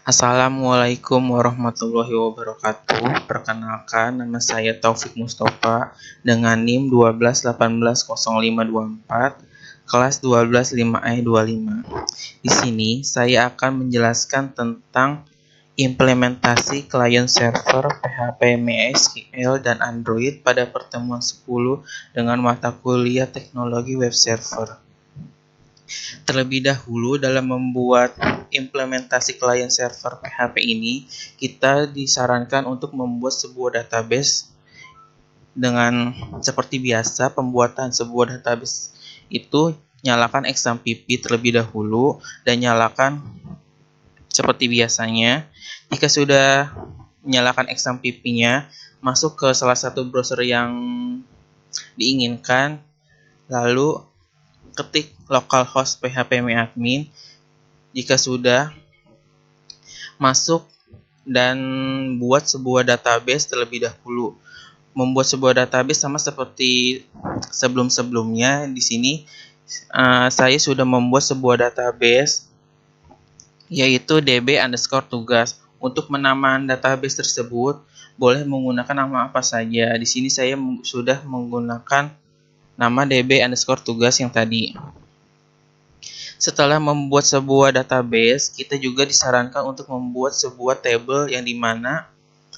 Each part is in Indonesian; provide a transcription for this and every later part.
Assalamualaikum warahmatullahi wabarakatuh. Perkenalkan, nama saya Taufik Mustafa dengan NIM 121800524, kelas 12 5E25. Di sini saya akan menjelaskan tentang implementasi client server PHP MySQL dan Android pada pertemuan 10 dengan mata kuliah Teknologi Web Server. Terlebih dahulu, dalam membuat implementasi client server PHP ini, kita disarankan untuk membuat sebuah database dengan seperti biasa. Pembuatan sebuah database itu nyalakan XAMPP terlebih dahulu dan nyalakan seperti biasanya. Jika sudah nyalakan XAMPP-nya, masuk ke salah satu browser yang diinginkan, lalu ketik localhost phpMyAdmin. Jika sudah, masuk dan buat sebuah database terlebih dahulu. Membuat sebuah database sama seperti sebelum-sebelumnya. Di sini saya sudah membuat sebuah database yaitu db_tugas. Untuk penamaan database tersebut boleh menggunakan nama apa saja. Di sini saya sudah menggunakan nama db_tugas yang tadi. Setelah membuat sebuah database, kita juga disarankan untuk membuat sebuah table yang dimana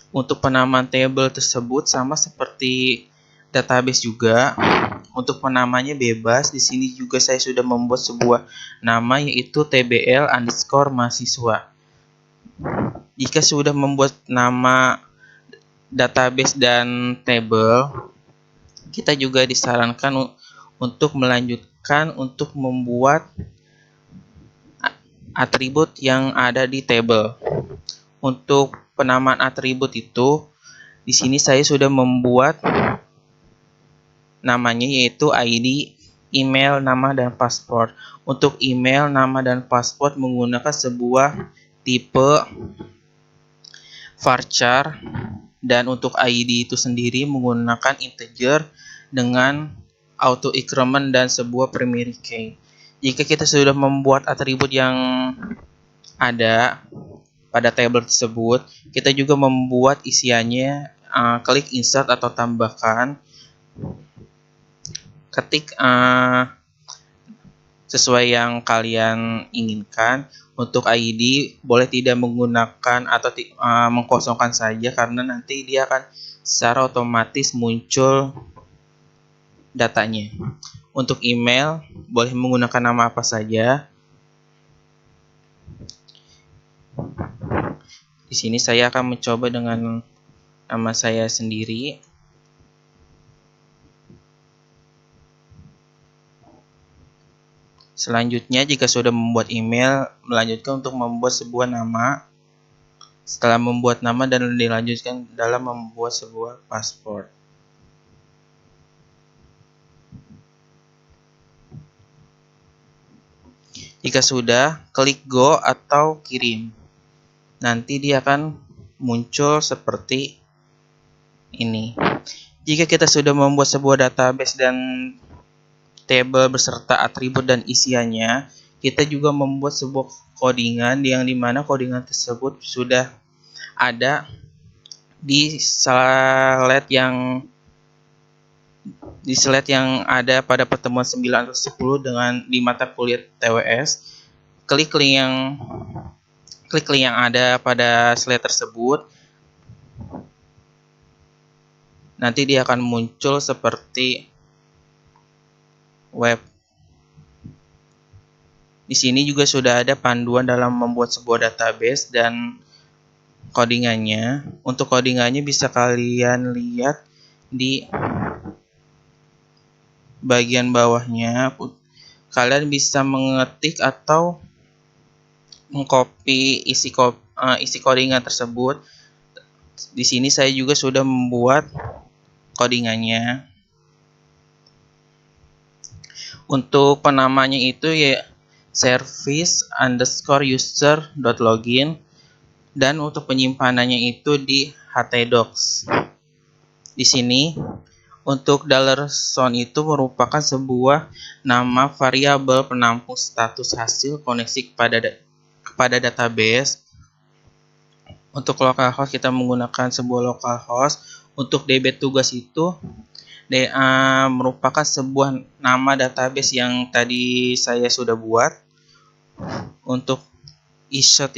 untuk penamaan table tersebut sama seperti database juga. Untuk penamanya bebas. Di sini juga saya sudah membuat sebuah nama yaitu tbl_mahasiswa. Jika sudah membuat nama database dan table, kita juga disarankan untuk melanjutkan untuk membuat atribut yang ada di table. Untuk penamaan atribut itu, di sini saya sudah membuat namanya yaitu ID, email, nama, dan password. Untuk email, nama, dan password menggunakan sebuah tipe varchar, dan untuk ID itu sendiri menggunakan integer dengan auto increment dan sebuah primary key. Jika kita sudah membuat atribut yang ada pada table tersebut, kita juga membuat isiannya. Klik insert atau tambahkan, ketik sesuai yang kalian inginkan. Untuk ID boleh tidak menggunakan atau mengkosongkan saja, karena nanti dia akan secara otomatis muncul datanya. Untuk email boleh menggunakan nama apa saja. Di sini saya akan mencoba dengan nama saya sendiri. Selanjutnya, jika sudah membuat email, melanjutkan untuk membuat sebuah nama. Setelah membuat nama dan dilanjutkan dalam membuat sebuah password. Jika sudah, klik go atau kirim. Nanti dia akan muncul seperti ini. Jika kita sudah membuat sebuah database dan table beserta atribut dan isiannya, kita juga membuat sebuah codingan yang dimana codingan tersebut sudah ada di slide ada pada pertemuan 9 atau 10 dengan di mata kuliah TWS. Klik link yang ada pada slide tersebut. Nanti dia akan muncul seperti web. Di sini juga sudah ada panduan dalam membuat sebuah database dan codingannya. Untuk codingannya bisa kalian lihat di bagian bawahnya. Kalian bisa mengetik atau mengcopy isi codingan tersebut. Di sini saya juga sudah membuat codingannya. Untuk penamanya itu ya service_user.login, dan untuk penyimpanannya itu di htdocs. Di sini untuk $sound itu merupakan sebuah nama variabel penampung status hasil koneksi kepada database. Untuk localhost kita menggunakan sebuah localhost. Untuk DB tugas itu merupakan sebuah nama database yang tadi saya sudah buat. Untuk isert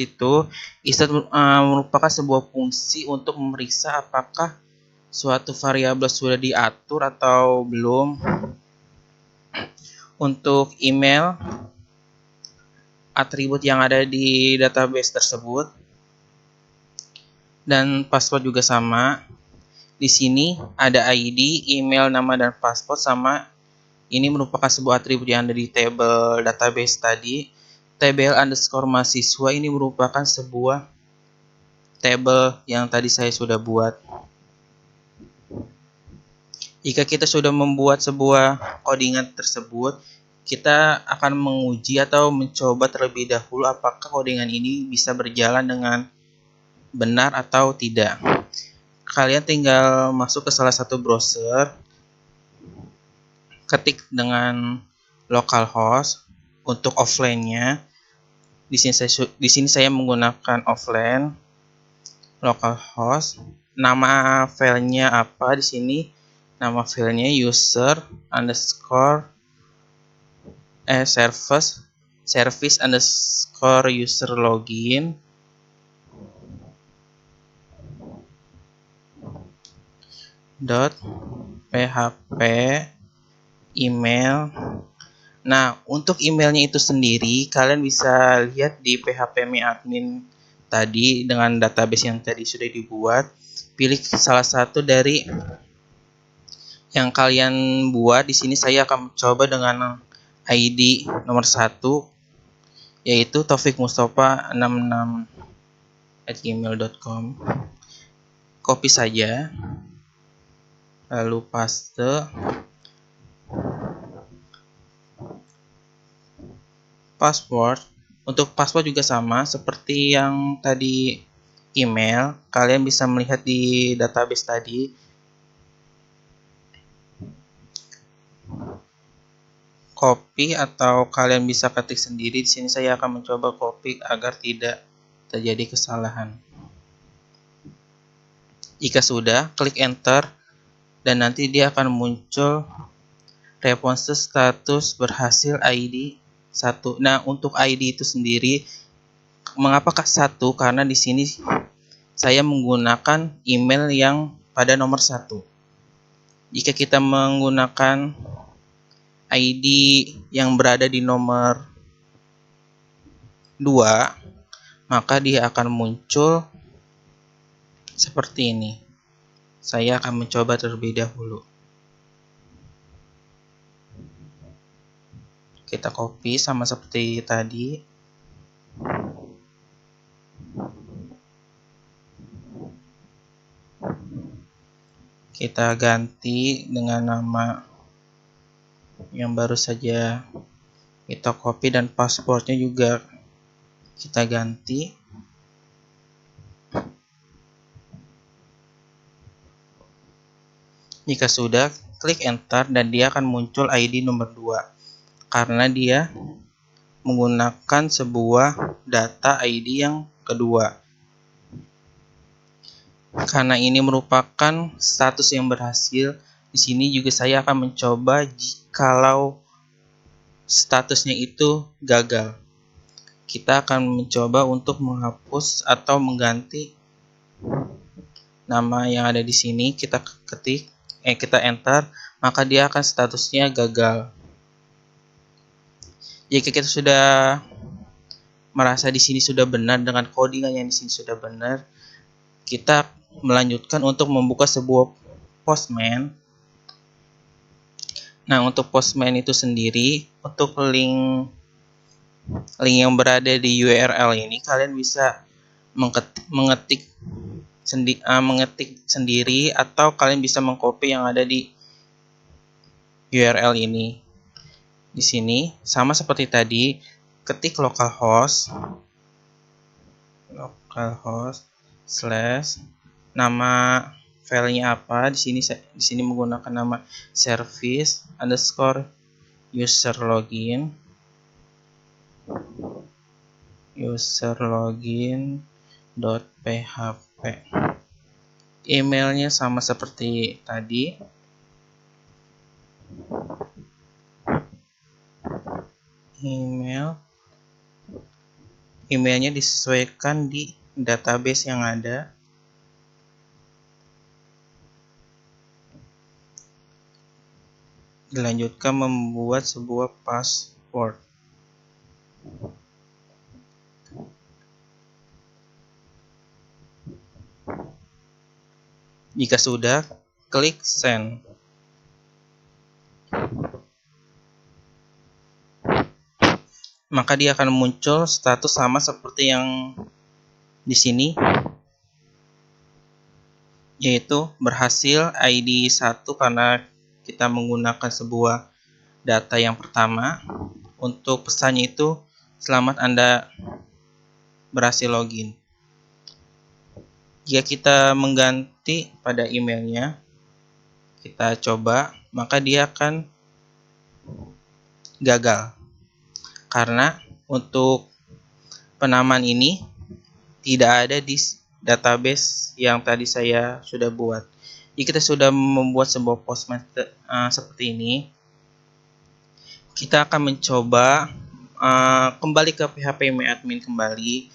merupakan sebuah fungsi untuk memeriksa apakah suatu variabel sudah diatur atau belum. Untuk email, atribut yang ada di database tersebut, dan password juga sama. Di sini ada ID, email, nama, dan password sama. Ini merupakan sebuah atribut yang ada di tabel database tadi. Tabel underscore mahasiswa ini merupakan sebuah tabel yang tadi saya sudah buat. Jika kita sudah membuat sebuah codingan tersebut, kita akan menguji atau mencoba terlebih dahulu apakah codingan ini bisa berjalan dengan benar atau tidak. Kalian tinggal masuk ke salah satu browser, ketik dengan localhost. Untuk offline-nya, di sini saya menggunakan offline localhost. Nama filenya apa di sini? Nama filenya user underscore service underscore user login dot php email. Nah, untuk emailnya itu sendiri kalian bisa lihat di PHP admin tadi dengan database yang tadi sudah dibuat. Pilih salah satu dari yang kalian buat. Di sini saya akan mencoba dengan ID nomor 1, yaitu Taufik Mustafa 66@gmail.com. Copy saja, lalu paste. Password, untuk password juga sama seperti yang tadi email. Kalian bisa melihat di database tadi. Copy atau kalian bisa ketik sendiri. Di sini saya akan mencoba copy agar tidak terjadi kesalahan. Jika sudah, klik enter dan nanti dia akan muncul response status berhasil ID 1. Nah, untuk ID itu sendiri, mengapakah 1? Karena di sini saya menggunakan email yang pada nomor 1. Jika kita menggunakan ID yang berada di nomor 2, maka dia akan muncul seperti ini. Saya akan mencoba terlebih dahulu. Kita copy sama seperti tadi. Kita ganti dengan nama yang baru saja kita copy, dan passwordnya juga kita ganti. Jika sudah, klik enter dan dia akan muncul ID nomor 2 karena dia menggunakan sebuah data ID yang kedua. Karena ini merupakan status yang berhasil, di sini juga saya akan mencoba jikalau statusnya itu gagal. Kita akan mencoba untuk menghapus atau mengganti nama yang ada di sini. Kita ketik, kita enter, maka dia akan statusnya gagal. Jika kita sudah merasa di sini sudah benar dengan codingan yang di sini sudah benar, kita melanjutkan untuk membuka sebuah Postman. Nah, untuk Postman itu sendiri, untuk link yang berada di URL ini, kalian bisa mengetik sendiri atau kalian bisa mengcopy yang ada di URL ini. Di sini sama seperti tadi, ketik localhost slash nama filenya apa. Di sini menggunakan nama service underscore user login .php. Emailnya sama seperti tadi. Emailnya disesuaikan di database yang ada. Dilanjutkan membuat sebuah password. Jika sudah, klik send. Maka dia akan muncul status sama seperti yang di sini, yaitu berhasil ID 1 karena kita menggunakan sebuah data yang pertama. Untuk pesannya itu, selamat Anda berhasil login. Jika kita mengganti pada emailnya, kita coba, maka dia akan gagal. Karena untuk penamaan ini tidak ada di database yang tadi saya sudah buat. Jika kita sudah membuat sebuah postman seperti ini, kita akan mencoba kembali ke phpMyAdmin kembali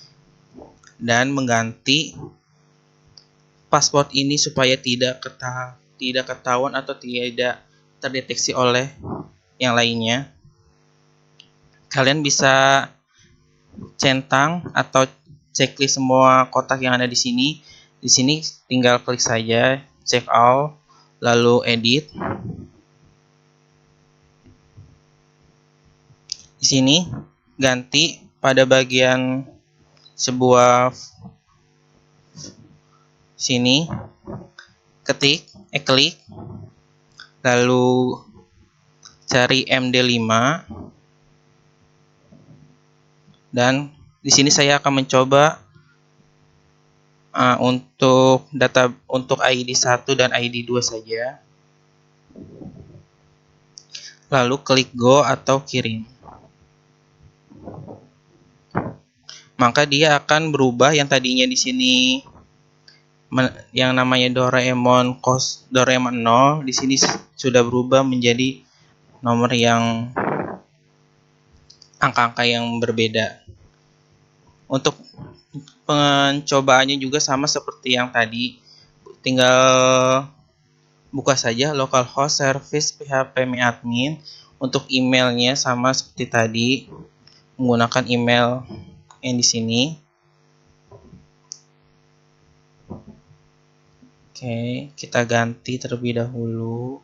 dan mengganti password ini supaya tidak ketahuan atau tidak terdeteksi oleh yang lainnya. Kalian bisa centang atau checklist semua kotak yang ada di sini. Di sini tinggal klik saja check all, lalu edit. Di sini ganti pada bagian sebuah sini, klik, lalu cari MD5. Dan di sini saya akan mencoba untuk ID 1 dan ID 2 saja. Lalu klik go atau kirim. Maka dia akan berubah yang tadinya di sini yang namanya Doraemon 0, di sini sudah berubah menjadi nomor yang angka-angka yang berbeda. Untuk pencobaannya juga sama seperti yang tadi, tinggal buka saja localhost service phpMyAdmin. Untuk emailnya sama seperti tadi, menggunakan email yang di sini. Oke, kita ganti terlebih dahulu.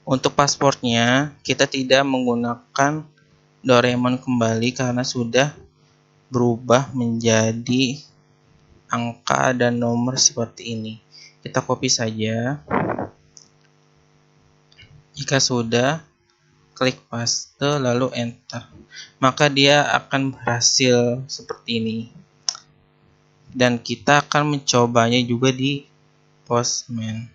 Untuk passwordnya, kita tidak menggunakan Doraemon kembali karena sudah berubah menjadi angka dan nomor seperti ini. Kita copy saja. Jika sudah, klik paste lalu enter. Maka dia akan berhasil seperti ini. Dan kita akan mencobanya juga di Postman.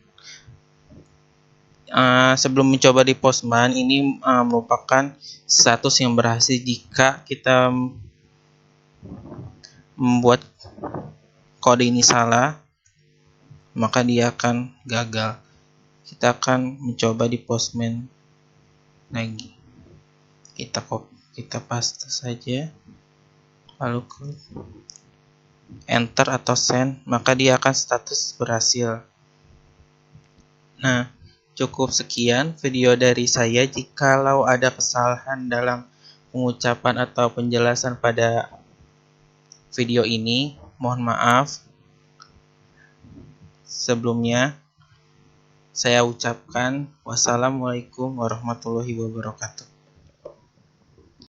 Sebelum mencoba di Postman, ini merupakan status yang berhasil. Jika kita membuat kode ini salah, maka dia akan gagal. Kita akan mencoba di Postman lagi. Kita paste saja, lalu klik enter atau send, maka dia akan status berhasil. Nah, cukup sekian video dari saya. Jikalau ada kesalahan dalam pengucapan atau penjelasan pada video ini, mohon maaf. Sebelumnya, saya ucapkan wassalamualaikum warahmatullahi wabarakatuh.